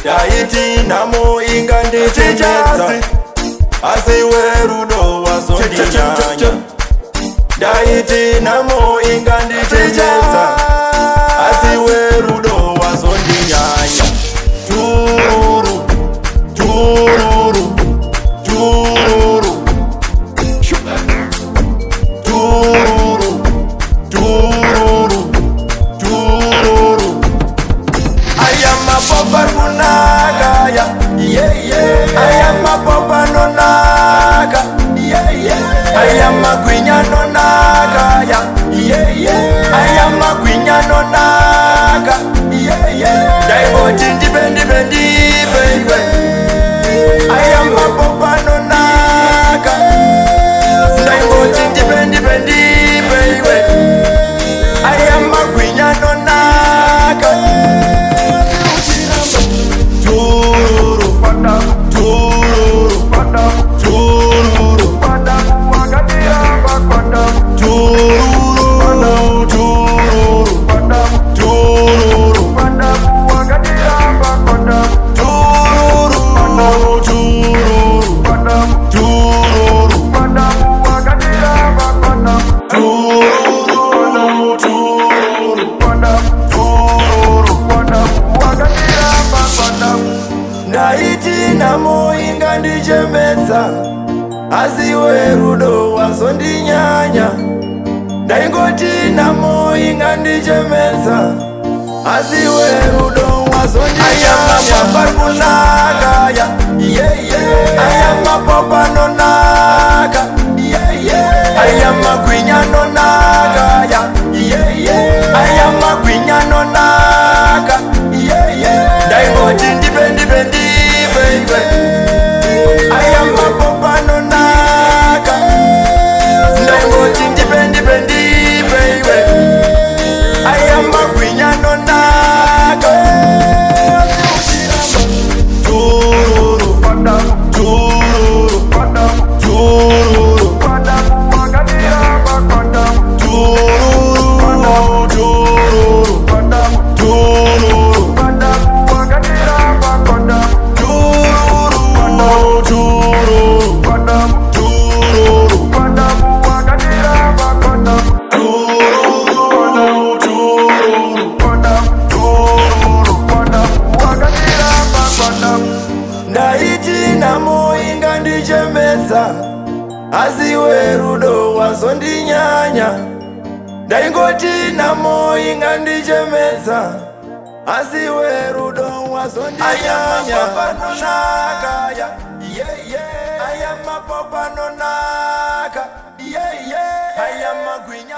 Daiti namo ingandichemedza asi werudo wazondinyanya. Daiti namo ingandichemedza asi werudo wazondinyanya. Tururu, tururu, tururu, tururu, tururu, tururu. I am a popper kunagaya, yeah yeah. I am a popper nonaga, yeah yeah. I am a queen nonagaya, yeah yeah. I am a queen nonaga, yeah yeah. Diamond bendi baby. I am a popper nonaga. Diamond bendi baby. I am a queen nonaga. Tururu, tururu, tururu, tururu, tururu, Daiti namo ingandichemedza asi werudo wazondinyanya. Daingoti namo ingandichemedza asi werudo wazondinyanya. Parkunagaya, yeah yeah. I am a papa nonaga, yeah yeah. I am a queen nonagaya, yeah yeah. I am a queen nonaga, yeah yeah. Daingoti bendi baby. I am a papa nonaga. Daingoti bendi baby. I am a queen nonaga. Tururu, tururu, tururu, tururu, tururu, Daiti namo ingandichemedza asi werudo wazondinyanya. Daingoti namo ingandichemedza asi werudo wazondinyanya. Yeah yeah. I am a papa nonaga, yeah yeah. I am a queen